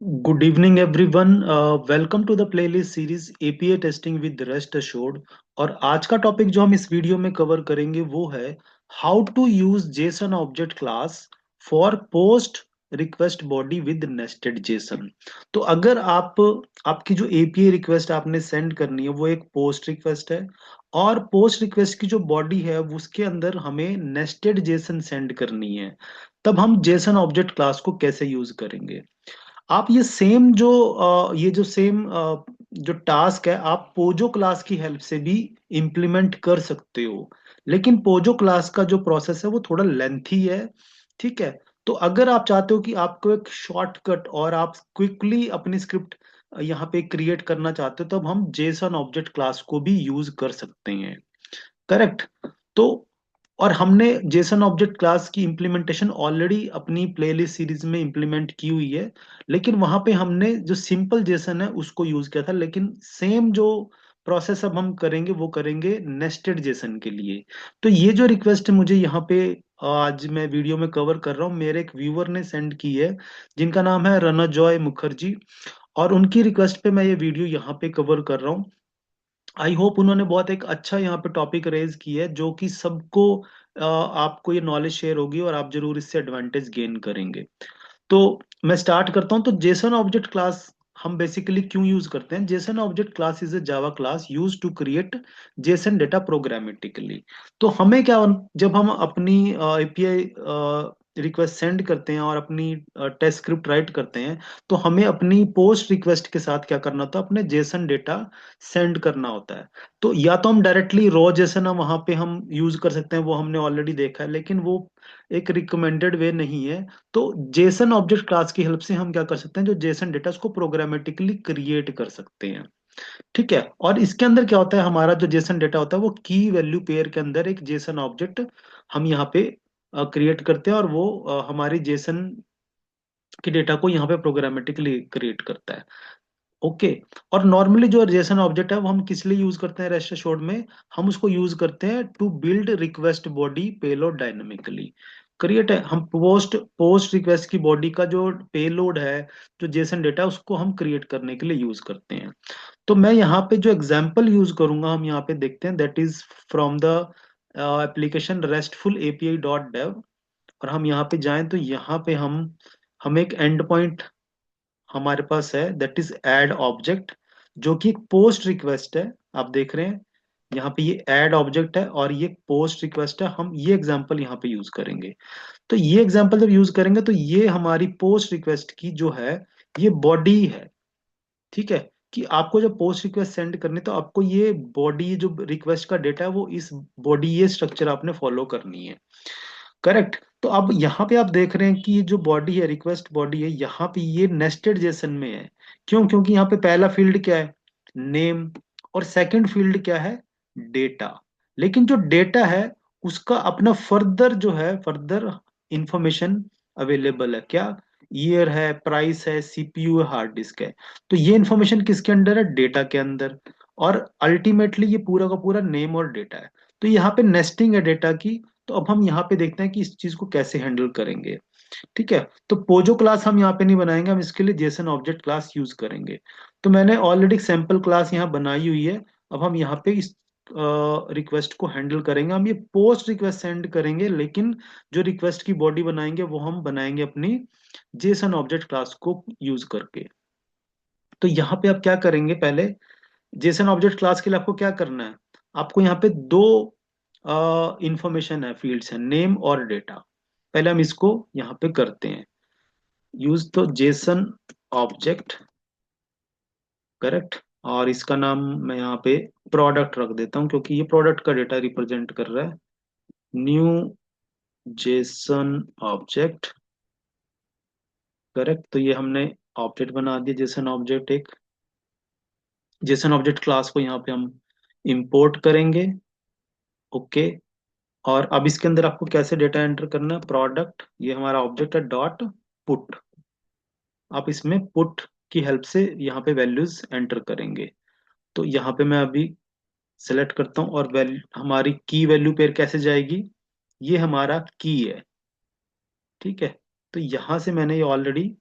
Good evening, everyone. Welcome to the playlist series API testing with rest assured। और आज का topic जो हम इस वीडियो में कवर करेंगे वो है how to use JSON object class for post request body with nested JSON. तो अगर आपकी जो एपीआई रिक्वेस्ट आपने सेंड करनी है वो एक पोस्ट रिक्वेस्ट है, और पोस्ट रिक्वेस्ट की जो बॉडी है उसके अंदर हमें नेस्टेड जेसन सेंड करनी है, तब हम जेसन ऑब्जेक्ट क्लास को कैसे यूज करेंगे। आप ये सेम जो ये जो सेम जो टास्क है आप पोजो क्लास की हेल्प से भी इम्प्लीमेंट कर सकते हो। लेकिन पोजो क्लास का जो प्रोसेस है वो थोड़ा लेंथी है। ठीक है। तो अगर आप चाहते हो कि आपको एक शॉर्टकट और आप क्विकली अपनी स्क्रिप्ट यहाँ पे क्रिएट करना चाहते हो, तब हम जेसन ऑब्जेक्ट क्लास को भी यूज कर सकते हैं। करेक्ट। तो और हमने जेसन ऑब्जेक्ट क्लास की इंप्लीमेंटेशन ऑलरेडी अपनी प्लेलिस्ट सीरीज में इंप्लीमेंट की हुई है। लेकिन वहां पे हमने जो सिंपल जेसन है उसको यूज किया था, लेकिन सेम जो प्रोसेस अब हम करेंगे वो करेंगे नेस्टेड जेसन के लिए। तो ये जो रिक्वेस्ट मुझे यहाँ पे आज मैं वीडियो में कवर कर रहा हूँ, मेरे एक व्यूअर ने सेंड की है जिनका नाम है रनजॉय मुखर्जी। और उनकी रिक्वेस्ट पे मैं ये वीडियो यहाँ पे कवर कर रहा हूँ। आई होप उन्होंने बहुत एक अच्छा यहाँ पे टॉपिक रेज किया है जो कि सबको आपको ये नॉलेज शेयर होगी और आप जरूर इससे एडवांटेज गेन करेंगे। तो मैं स्टार्ट करता हूं। तो जेसन ऑब्जेक्ट क्लास हम बेसिकली क्यों यूज करते हैं। JSON object class is a Java class use to create JSON data programmatically. तो हमें क्या, जब हम अपनी एपीआई रिक्वेस्ट सेंड करते हैं और अपनी टेस्ट स्क्रिप्ट राइट करते हैं, तो हमें अपनी पोस्ट रिक्वेस्ट के साथ क्या करना होता है, अपने जेसन डेटा सेंड करना होता है। तो या तो हम डायरेक्टली रॉ जेसन हम वहां पे हम यूज कर सकते हैं, वो हमने ऑलरेडी देखा है, लेकिन वो एक रिकमेंडेड वे नहीं है। तो जेसन ऑब्जेक्ट क्लास की हेल्प से हम क्या कर सकते हैं, जो जेसन डेटा उसको प्रोग्रामेटिकली क्रिएट कर सकते हैं। ठीक है। और इसके अंदर क्या होता है, हमारा जो जेसन डेटा होता है वो की वैल्यू पेयर के अंदर एक जेसन ऑब्जेक्ट हम यहाँ पे क्रिएट करते हैं, और वो हमारी जेसन के डेटा को यहाँ पे प्रोग्रामेटिकली क्रिएट करता है। ओके। और नॉर्मली जो जेसन ऑब्जेक्ट है वो हम किस लिए यूज करते हैं रेस्ट एश्योर्ड में, हम उसको यूज करते हैं to build request body payload dynamically. Create है, हम पोस्ट पोस्ट रिक्वेस्ट की बॉडी का जो पेलोड है, जो जेसन डेटा उसको हम क्रिएट करने के लिए यूज करते हैं। तो मैं यहाँ पे जो एग्जांपल यूज करूंगा हम यहाँ पे देखते हैं, that is from the application restful API dot dev. और हम यहाँ पे जाएं तो यहाँ पे हम एक एंड पॉइंट हमारे पास है, दैट इज ऐड ऑब्जेक्ट, जो कि एक पोस्ट रिक्वेस्ट है। आप देख रहे हैं यहाँ पे ये ऐड ऑब्जेक्ट है और ये पोस्ट रिक्वेस्ट है। हम ये एग्जांपल यहाँ पे यूज करेंगे। तो ये एग्जांपल जब यूज करेंगे तो ये हमारी पोस्ट रिक्वेस्ट की जो है ये बॉडी है। ठीक है। कि आपको जब पोस्ट रिक्वेस्ट सेंड करनी तो आपको ये बॉडी जो रिक्वेस्ट का डेटा है वो इस बॉडी ये स्ट्रक्चर आपने फॉलो करनी है। करेक्ट। तो अब यहाँ पे आप देख रहे हैं कि ये जो बॉडी है, रिक्वेस्ट बॉडी है, यहाँ पे ये नेस्टेड जेसन में है। क्यों? क्योंकि यहाँ पे पहला फील्ड क्या है, नेम, और सेकंड फील्ड क्या है, डेटा। लेकिन जो डेटा है उसका अपना फर्दर जो है, फर्दर इंफॉर्मेशन अवेलेबल है क्या, ईयर है, प्राइस है, सीपीयू है, हार्ड डिस्क है। तो ये इंफॉर्मेशन किसके अंदर है, डेटा के अंदर। और अल्टीमेटली ये पूरा का पूरा नेम और डेटा है। तो यहाँ पे नेस्टिंग है डेटा की। तो अब हम यहाँ पे देखते हैं कि इस चीज को कैसे हैंडल करेंगे। ठीक है। तो पोजो क्लास हम यहाँ पे नहीं बनाएंगे, हम इसके लिए जेसन ऑब्जेक्ट क्लास यूज करेंगे। तो मैंने ऑलरेडी सैंपल क्लास यहाँ बनाई हुई है। अब हम यहाँ पे इस रिक्वेस्ट को हैंडल करेंगे। हम ये पोस्ट रिक्वेस्ट सेंड करेंगे, लेकिन जो रिक्वेस्ट की बॉडी बनाएंगे वो हम बनाएंगे अपनी जेसन ऑब्जेक्ट क्लास को यूज करके। तो यहाँ पे आप क्या करेंगे, पहले जेसन ऑब्जेक्ट क्लास के लिए आपको क्या करना है, आपको यहाँ पे दो इंफॉर्मेशन है, फील्ड्स है, नेम और डेटा। पहले हम इसको यहाँ पे करते हैं यूज, तो जेसन ऑब्जेक्ट, करेक्ट। और इसका नाम मैं यहाँ पे प्रोडक्ट रख देता हूँ क्योंकि ये प्रोडक्ट का डेटा रिप्रेजेंट कर रहा है। New Jason object, correct. तो ये हमने ऑब्जेक्ट बना दिया जेसन ऑब्जेक्ट एक। जेसन ऑब्जेक्ट क्लास को यहाँ पे हम इंपोर्ट करेंगे। ओके। और अब इसके अंदर आपको कैसे डेटा एंटर करना है, प्रोडक्ट, ये हमारा ऑब्जेक्ट है, डॉट पुट। आप इसमें पुट की हेल्प से यहाँ पे वैल्यूज एंटर करेंगे। तो यहाँ पे मैं अभी सेलेक्ट करता हूँ, और वैल्यू हमारी की वैल्यू पेयर कैसे जाएगी, ये हमारा की है। ठीक है। तो यहाँ से मैंने ये ऑलरेडी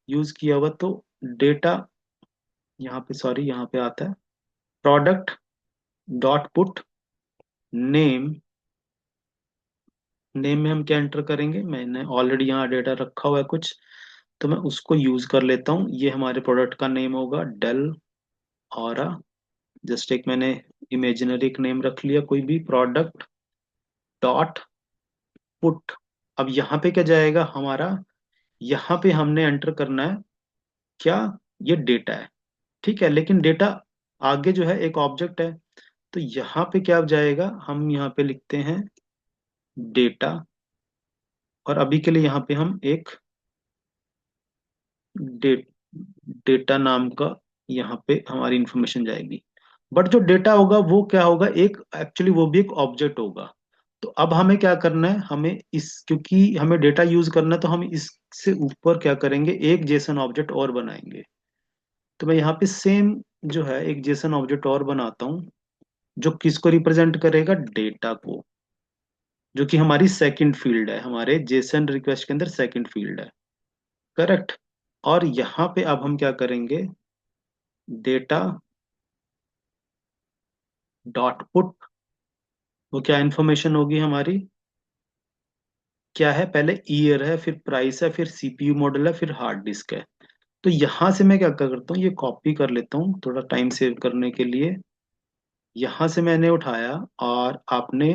यूज किया हुआ, तो डेटा, यहाँ पे सॉरी, यहाँ पे आता है product dot put name. Name में हम क्या एंटर करेंगे, मैंने ऑलरेडी यहाँ डेटा रखा हुआ है कुछ, तो मैं उसको यूज कर लेता हूँ। ये हमारे प्रोडक्ट का नेम होगा डेल और जस्ट एक मैंने इमेजिनरी एक नेम रख लिया, कोई भी प्रोडक्ट डॉट पुट। अब यहाँ पे क्या जाएगा हमारा, यहाँ पे हमने एंटर करना है क्या, ये डेटा है, ठीक है। लेकिन डेटा आगे जो है एक ऑब्जेक्ट है, तो यहाँ पे क्या जाएगा, हम यहाँ पे लिखते हैं डेटा, और अभी के लिए यहाँ पे हम एक डे, डेटा नाम का यहाँ पे हमारी इंफॉर्मेशन जाएगी। बट जो डेटा होगा वो क्या होगा, एक एक्चुअली वो भी एक ऑब्जेक्ट होगा। तो अब हमें क्या करना है, हमें इस, क्योंकि हमें डेटा यूज करना है, तो हम इससे ऊपर क्या करेंगे, एक जेसन ऑब्जेक्ट और बनाएंगे। तो मैं यहाँ पे सेम जो है एक जेसन ऑब्जेक्ट और बनाता हूँ, जो किसको रिप्रेजेंट करेगा, डेटा को, जो कि हमारी सेकंड फील्ड है, हमारे जेसन रिक्वेस्ट के अंदर सेकंड फील्ड है, करेक्ट। और यहाँ पे अब हम क्या करेंगे, डेटा डॉट पुट, वो क्या इंफॉर्मेशन होगी हमारी, क्या है, पहले ईयर है, फिर प्राइस है, फिर सीपीयू मॉडल है, फिर हार्ड डिस्क है। तो यहां से मैं क्या करता हूँ, ये कॉपी कर लेता हूँ थोड़ा टाइम सेव करने के लिए। यहां से मैंने उठाया और आपने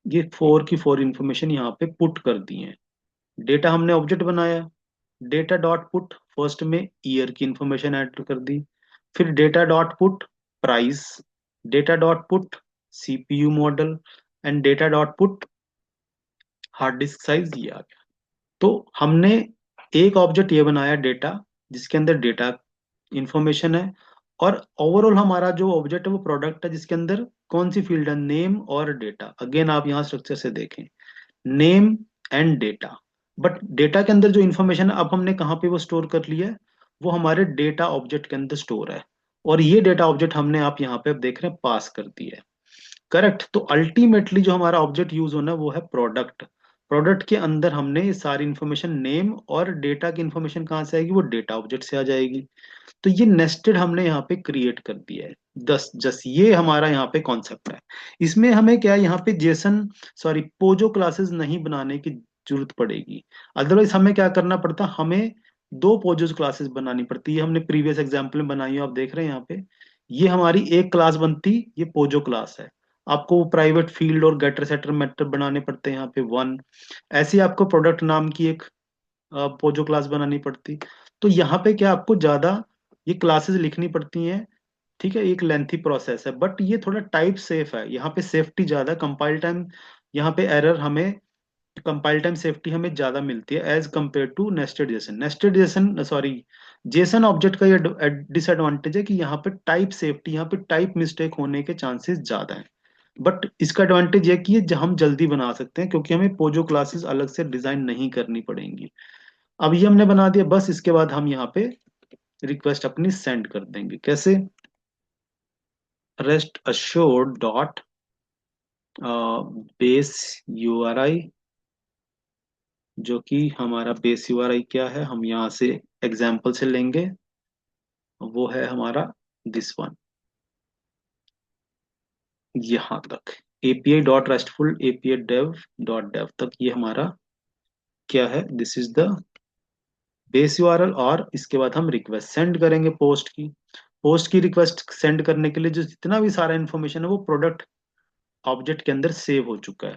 ये फोर की फोर इंफॉर्मेशन यहाँ पे पुट कर दी है। डेटा हमने ऑब्जेक्ट बनाया, डेटा डॉट पुट फर्स्ट में ईयर की इंफॉर्मेशन ऐड कर दी, फिर data dot put price, data dot put CPU model, and data dot put hard disk size, ये आ गया। तो हमने एक ऑब्जेक्ट ये बनाया डेटा, जिसके अंदर डेटा इंफॉर्मेशन है, और ओवरऑल हमारा जो ऑब्जेक्ट है वो प्रोडक्ट है, जिसके अंदर कौन सी फील्ड है, नेम और डेटा। अगेन आप यहाँ स्ट्रक्चर से देखें, name and data. But data के अंदर जो इंफॉर्मेशन है अब हमने कहाँ पे वो स्टोर कर लिया है, वो हमारे डेटा ऑब्जेक्ट के अंदर स्टोर है। और ये डेटा ऑब्जेक्ट हमने आप यहाँ पे अब देख रहे हैं पास कर दिया है, करेक्ट। तो अल्टीमेटली जो हमारा ऑब्जेक्ट यूज होना है वो है प्रोडक्ट। प्रोडक्ट के अंदर हमने ये सारी इंफॉर्मेशन, नेम और डेटा की इंफॉर्मेशन कहाँ से आएगी, वो डेटा ऑब्जेक्ट से आ जाएगी। तो ये नेस्टेड हमने यहाँ पे क्रिएट कर दिया है। दस जस ये हमारा यहाँ पे कॉन्सेप्ट है। इसमें हमें क्या है, यहाँ पे जेसन सॉरी पोजो क्लासेस नहीं बनाने की जरूरत पड़ेगी। अदरवाइज हमें क्या करना पड़ता, हमें दो पोजो क्लासेस बनानी पड़ती है। हमने प्रीवियस एग्जाम्पल में बनाई है, आप देख रहे हैं यहाँ पे, ये हमारी एक क्लास बनती, ये पोजो क्लास है। आपको प्राइवेट फील्ड और गेटर सेटर मेथड बनाने पड़ते हैं यहाँ पे वन। ऐसे ही आपको प्रोडक्ट नाम की एक पोजो क्लास बनानी पड़ती। तो यहाँ पे क्या आपको ज्यादा ये क्लासेस लिखनी पड़ती हैं, ठीक है। एक लेंथी प्रोसेस है, बट ये थोड़ा टाइप सेफ है, यहाँ पे सेफ्टी ज्यादा, कंपाइल टाइम, यहाँ पे एरर हमें, कंपाइल टाइम सेफ्टी हमें ज्यादा मिलती है as compare to nested JSON. Nested JSON sorry JSON object का ये डिसएडवांटेज है कि यहाँ पे टाइप सेफ्टी, यहाँ पे टाइप मिस्टेक होने के चांसेस ज्यादा हैं। बट इसका एडवांटेज ये कि हम जल्दी बना सकते हैं, क्योंकि हमें पोजो क्लासेस अलग से डिजाइन नहीं करनी पड़ेंगी। अब ये हमने बना दिया, बस इसके बाद हम यहाँ पे रिक्वेस्ट अपनी सेंड कर देंगे, कैसे, rest assured dot base URI, जो कि हमारा बेस यूआरआई क्या है, हम यहाँ से एग्जाम्पल से लेंगे, वो है हमारा दिस वन, यहाँ तक API dot restful API dev dot dev तक, ये हमारा क्या है, this is the base URL. और इसके बाद हम रिक्वेस्ट सेंड करेंगे पोस्ट की। पोस्ट की रिक्वेस्ट सेंड करने के लिए जो जितना भी सारा इन्फॉर्मेशन है वो प्रोडक्ट ऑब्जेक्ट के अंदर सेव हो चुका है।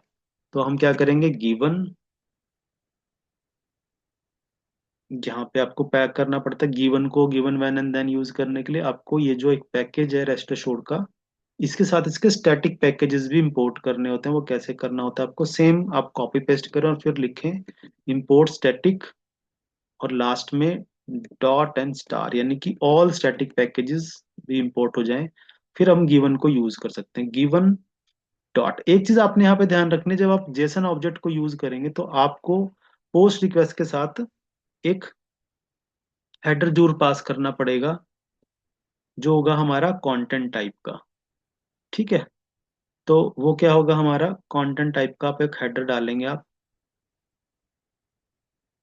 तो हम क्या करेंगे, गिवन, यहाँ पे आपको पैक करना पड़ता है गिवन को, given when and then use करने के लिए आपको ये जो एक पैकेज है रेस्ट एश्योर्ड का, इसके साथ इसके स्टैटिक पैकेजेस भी इंपोर्ट करने होते हैं। वो कैसे करना होता है आपको, सेम आप कॉपी पेस्ट करें और फिर लिखें इंपोर्ट स्टैटिक, और लास्ट में डॉट एंड स्टार, यानी कि ऑल स्टैटिक पैकेजेस भी इंपोर्ट हो जाएं। फिर हम गिवन को यूज कर सकते हैं, गिवन डॉट। एक चीज आपने यहाँ पे ध्यान रखनी है, जब आप जेसन ऑब्जेक्ट को यूज करेंगे तो आपको पोस्ट रिक्वेस्ट के साथ एक हेडर जरूर पास करना पड़ेगा, जो होगा हमारा कंटेंट टाइप का, ठीक है। तो वो क्या होगा, हमारा कंटेंट टाइप का आप एक हेडर डालेंगे, आप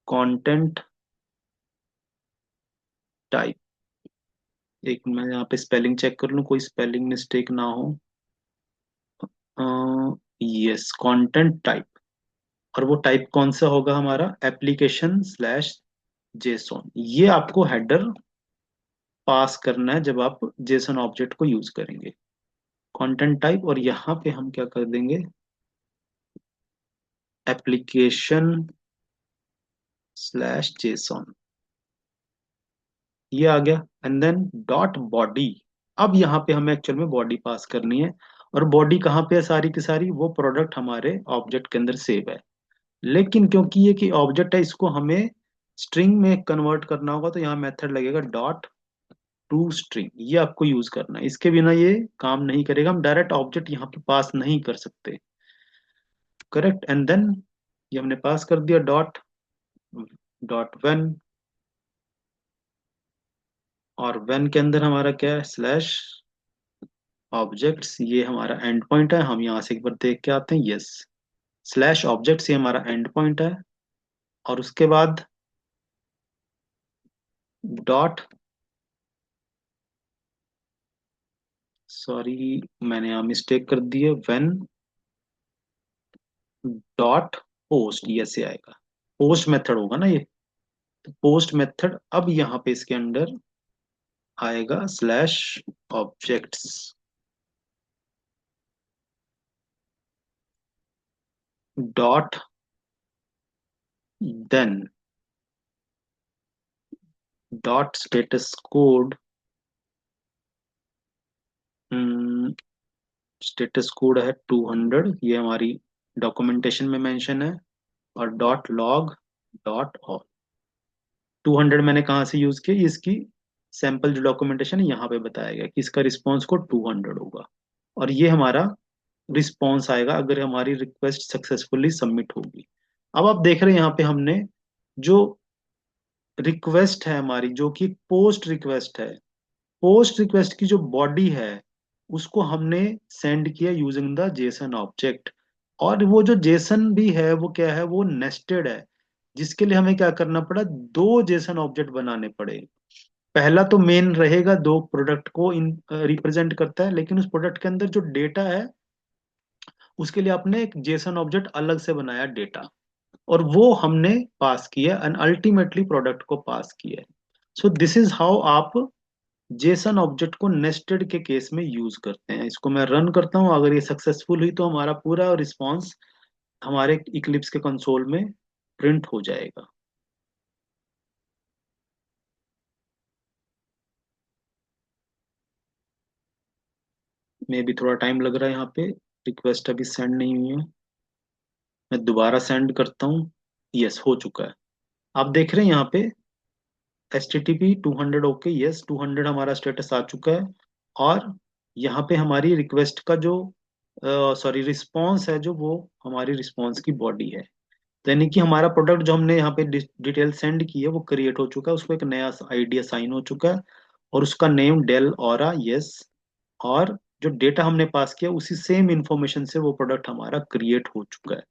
कंटेंट टाइप। एक मैं यहाँ पे स्पेलिंग चेक कर लूँ, कोई स्पेलिंग मिस्टेक ना हो। Yes, content type. और वो टाइप कौन सा होगा हमारा? Application slash JSON. ये आपको हेडर पास करना है जब आप जेसन ऑब्जेक्ट को यूज करेंगे। कंटेंट टाइप, और यहाँ पे हम क्या कर देंगे? Application slash JSON. ये आ गया। And then dot body. अब यहाँ पे हमें एक्चुअल में बॉडी पास करनी है। और बॉडी कहाँ पे है? सारी की सारी वो प्रोडक्ट हमारे ऑब्जेक्ट के अंदर सेव है। लेकिन क्योंकि ये कि ऑब्जेक्ट है, इसको हमें स्ट्रिंग में कन्वर्ट करना होगा, तो यहाँ मेथड लगेगा डॉट टू स्ट्रिंग। ये आपको यूज करना है, इसके बिना ये काम नहीं करेगा। हम डायरेक्ट ऑब्जेक्ट यहाँ पे पास नहीं कर सकते। करेक्ट। एंड देन ये हमने पास कर दिया डॉट डॉट वेन। और वेन के अंदर हमारा क्या है? Slash objects. ये हमारा एंड पॉइंट है, हम यहाँ से एक बार देख के आते हैं। यस, स्लैश ऑब्जेक्ट्स ये हमारा एंड पॉइंट है। और उसके बाद डॉट, सॉरी मैंने यहाँ मिस्टेक कर दी है, वेन डॉट पोस्ट। ये से आएगा, पोस्ट मेथड होगा ना ये। तो पोस्ट मेथड अब यहाँ पे इसके अंदर आएगा slash objects dot then dot status code. Status code है 200, ये हमारी डॉक्यूमेंटेशन में मेंशन है। और डॉट लॉग डॉट ऑल। 200 मैंने कहाँ से यूज किया? इसकी सैंपल जो डॉक्यूमेंटेशन है यहाँ पे बताया गया कि इसका रिस्पॉन्स कोड 200 होगा। और ये हमारा रिस्पॉन्स आएगा अगर हमारी रिक्वेस्ट सक्सेसफुली सबमिट होगी। अब आप देख रहे हैं यहाँ पे हमने जो रिक्वेस्ट है हमारी, जो कि पोस्ट रिक्वेस्ट है, पोस्ट रिक्वेस्ट की जो बॉडी है उसको हमने सेंड किया यूजिंग द जेसन ऑब्जेक्ट। और वो जो जेसन भी है वो क्या है? वो नेस्टेड है, जिसके लिए हमें क्या करना पड़ा? दो जेसन ऑब्जेक्ट बनाने पड़े। पहला तो मेन रहेगा, दो प्रोडक्ट को इन रिप्रेजेंट करता है, लेकिन उस प्रोडक्ट के अंदर जो डेटा है उसके लिए आपने एक जेसन ऑब्जेक्ट अलग से बनाया डेटा। और वो हमने पास किया एंड अल्टीमेटली प्रोडक्ट को पास किया। सो दिस इज हाउ आप जेसन ऑब्जेक्ट को नेस्टेड के केस में यूज करते हैं। इसको मैं रन करता हूं, अगर ये सक्सेसफुल हुई तो हमारा पूरा रिस्पॉन्स हमारे इक्लिप्स के कंसोल में प्रिंट हो जाएगा। मे भी थोड़ा टाइम लग रहा है यहाँ पे, रिक्वेस्ट अभी सेंड नहीं हुई है। मैं दोबारा सेंड करता हूँ। यस, हो चुका है। आप देख रहे हैं यहाँ पे HTTP 200। ओके, यस, 200 हमारा स्टेटस आ चुका है। और यहाँ पे हमारी रिक्वेस्ट का जो सॉरी रिस्पॉन्स है, जो वो हमारी रिस्पॉन्स की बॉडी है। तो यानी कि हमारा प्रोडक्ट जो हमने यहाँ पे डिटेल सेंड की है वो क्रिएट हो चुका है, उसको एक नया आईडी असाइन हो चुका है। और उसका नेम डेल ऑरा। यस। और जो डेटा हमने पास किया उसी सेम इंफॉर्मेशन से वो प्रोडक्ट हमारा क्रिएट हो चुका है।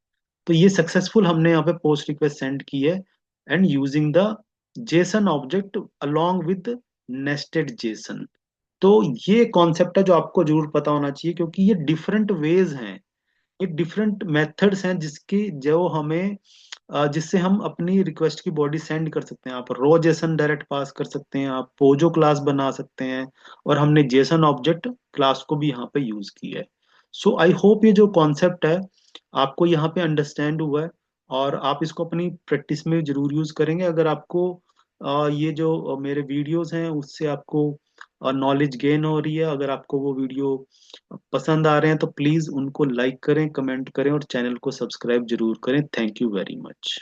तो ये सक्सेसफुल हमने यहाँ पे पोस्ट रिक्वेस्ट सेंड की है, and using the Jason object along with nested JSON. तो ये कॉन्सेप्ट है जो आपको जरूर पता होना चाहिए, क्योंकि ये डिफरेंट वेज हैं, ये डिफरेंट मेथड्स हैं जिसकी जो हमें जिससे हम अपनी रिक्वेस्ट की बॉडी सेंड कर सकते हैं। आप रो जेसन डायरेक्ट पास कर सकते हैं, आप पोजो क्लास बना सकते हैं। और हमने जेसन ऑब्जेक्ट क्लास को भी यहाँ पे यूज किया है। सो आई होप ये जो कॉन्सेप्ट है आपको यहाँ पे अंडरस्टैंड हुआ है। और आप इसको अपनी प्रैक्टिस में जरूर यूज करेंगे। अगर आपको ये जो मेरे वीडियोस हैं उससे आपको नॉलेज गेन हो रही है, अगर आपको वो वीडियो पसंद आ रहे हैं तो प्लीज उनको लाइक करें, कमेंट करें और चैनल को सब्सक्राइब जरूर करें। Thank you very much.